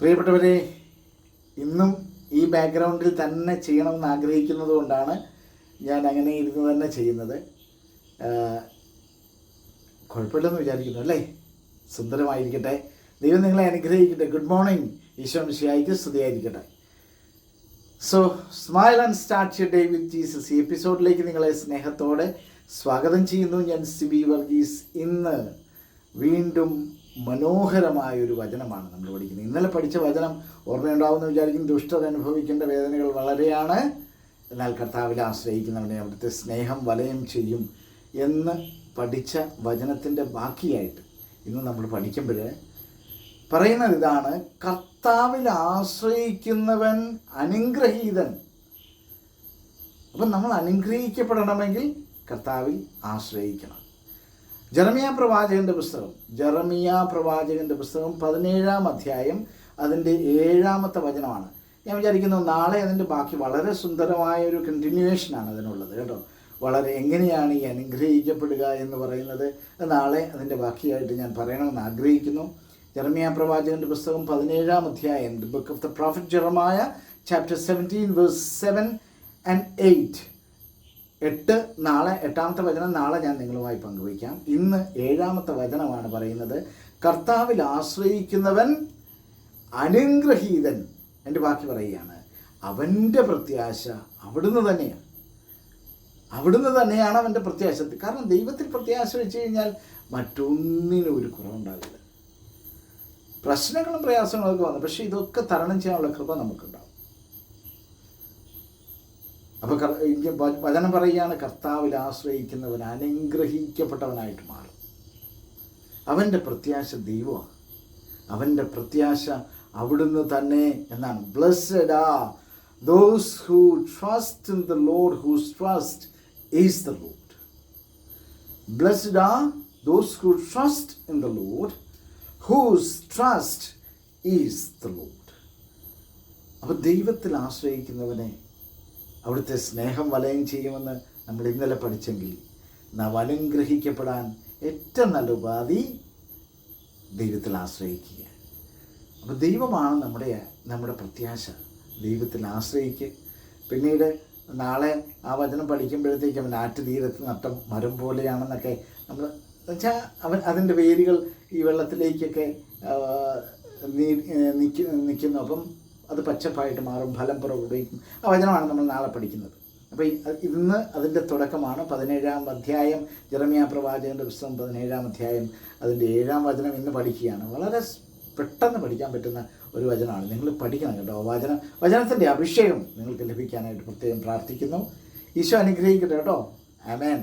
പ്രിയപ്പെട്ടവരെ, ഇന്നും ഈ ബാക്ക്ഗ്രൗണ്ടിൽ തന്നെ ചെയ്യണമെന്ന് ആഗ്രഹിക്കുന്നത് കൊണ്ടാണ് ഞാൻ അങ്ങനെ ഇരുന്ന് തന്നെ ചെയ്യുന്നത്. കുഴപ്പമില്ലെന്ന് വിചാരിക്കുന്നു അല്ലേ? സുന്ദരമായിരിക്കട്ടെ. ദൈവം നിങ്ങളെ അനുഗ്രഹിക്കട്ടെ. Good morning. ഈശോ മിശിഹായ്ക്ക് സ്തുതിയായിരിക്കട്ടെ. So smile and start your day with Jesus. ഈ എപ്പിസോഡിലേക്ക് നിങ്ങളെ സ്നേഹത്തോടെ സ്വാഗതം ചെയ്യുന്നു. ഞാൻ സിബി വർഗീസ്. ഇന്ന് വീണ്ടും മനോഹരമായൊരു വചനമാണ് നമ്മൾ പഠിക്കുന്നത്. ഇന്നലെ പഠിച്ച വചനം ഓർമ്മയുണ്ടാവുമെന്ന് വിചാരിക്കുന്നു. ദുഷ്ടത അനുഭവിക്കേണ്ട വേദനകൾ വളരെയാണ്, എന്നാൽ കർത്താവിൽ ആശ്രയിക്കുന്നവനെ അവിടുത്തെ സ്നേഹം വലയം ചെയ്യും എന്ന് പഠിച്ച വചനത്തിൻ്റെ ബാക്കിയായിട്ട് ഇന്ന് നമ്മൾ പഠിക്കുമ്പോൾ പറയുന്നത് ഇതാണ്: കർത്താവിൽ ആശ്രയിക്കുന്നവൻ അനുഗ്രഹീതൻ. അപ്പം നമ്മൾ അനുഗ്രഹിക്കപ്പെടണമെങ്കിൽ കർത്താവിൽ ആശ്രയിക്കണം. ജെറമിയ പ്രവാചകൻ്റെ പുസ്തകം 17-ാം അധ്യായം അതിൻ്റെ 7-ാമത്തെ വചനമാണ്. ഞാൻ വിചാരിക്കുന്നു നാളെ അതിൻ്റെ ബാക്കി വളരെ സുന്ദരമായ ഒരു കണ്ടിന്യൂവേഷനാണ് അതിനുള്ളത് കേട്ടോ. വളരെ എങ്ങനെയാണ് ഈ അനുഗ്രഹിക്കപ്പെടുക എന്ന് പറയുന്നത് നാളെ അതിൻ്റെ ബാക്കിയായിട്ട് ഞാൻ പറയണമെന്ന് ആഗ്രഹിക്കുന്നു. ജെറമിയ പ്രവാചകൻ്റെ പുസ്തകം 17-ാം അധ്യായം, the book of the prophet Jeremiah, chapter 17 verse 7 and 8. നാളെ 8-ാമത്തെ വചനം നാളെ ഞാൻ നിങ്ങളുമായി പങ്കുവയ്ക്കാം. ഇന്ന് 7-ാമത്തെ വചനമാണ് പറയുന്നത്: കർത്താവിൽ ആശ്രയിക്കുന്നവൻ അനുഗ്രഹീതൻ. എൻ്റെ ബാക്കി പറയുകയാണ്, അവൻ്റെ പ്രത്യാശ അവിടുന്ന് തന്നെയാണ്. അവിടുന്ന് തന്നെയാണ് അവൻ്റെ പ്രത്യാശ. കാരണം ദൈവത്തിൽ പ്രത്യാശ വെച്ച് കഴിഞ്ഞാൽ മറ്റൊന്നിനും ഒരു കുറവുണ്ടാവില്ല. പ്രശ്നങ്ങളും പ്രയാസങ്ങളൊക്കെ വന്നു, പക്ഷേ ഇതൊക്കെ തരണം ചെയ്യാനുള്ള കൃപ നമുക്കുണ്ടാവും. അപ്പോൾ വചനം പറയുകയാണ്, കർത്താവിൽ ആശ്രയിക്കുന്നവൻ അനുഗ്രഹിക്കപ്പെട്ടവനായിട്ട് മാറും. അവൻ്റെ പ്രത്യാശ ദൈവമാണ്, അവൻ്റെ പ്രത്യാശ അവിടുന്ന് തന്നെ എന്നാണ്. Blessed R those who trust in the Lord, whose trust is the Lord. Blessed are those who trust in the Lord, whose trust is the Lord. അപ്പോൾ ദൈവത്തിൽ ആശ്രയിക്കുന്നവനെ അവിടുത്തെ സ്നേഹം വലയം ചെയ്യുമെന്ന് നമ്മൾ ഇന്നലെ പഠിച്ചെങ്കിൽ നാം അനുഗ്രഹിക്കപ്പെടാൻ ഏറ്റവും നല്ല ഉപാധി ദൈവത്തിൽ ആശ്രയിക്കുക. അപ്പോൾ ദൈവമാണ് നമ്മുടെ പ്രത്യാശ. ദൈവത്തിൽ ആശ്രയിക്കുക. പിന്നീട് നാളെ ആ വചനം പഠിക്കുമ്പോഴത്തേക്കും അവൻ ആറ്റുതീരത്ത് നട്ട മരം പോലെയാണെന്നൊക്കെ നമ്മൾ വെച്ചാൽ അതിൻ്റെ വേരുകൾ ഈ വെള്ളത്തിലേക്കൊക്കെ നിൽക്കുന്നു. അപ്പം അത് പച്ചപ്പായിട്ട് മാറും, ഫലം പുറപ്പെടുവിക്കും. ആ വചനമാണ് നമ്മൾ നാളെ പഠിക്കുന്നത്. അപ്പോൾ ഇന്ന് അതിൻ്റെ തുടക്കമാണ്. 17-ാം അധ്യായം, ജെറമിയ പ്രവാചകൻ്റെ പുസ്തകം 17-ാം അധ്യായം അതിൻ്റെ 7-ാം വചനം ഇന്ന് പഠിക്കുകയാണ്. വളരെ പെട്ടെന്ന് പഠിക്കാൻ പറ്റുന്ന ഒരു വചനമാണ്. നിങ്ങൾ പഠിക്കണം കേട്ടോ. വചനത്തിൻ്റെ അഭിഷേകം നിങ്ങൾക്ക് ലഭിക്കാനായിട്ട് പ്രത്യേകം പ്രാർത്ഥിക്കുന്നു. ഈശോ അനുഗ്രഹിക്കട്ടെ കേട്ടോ. ആമേൻ.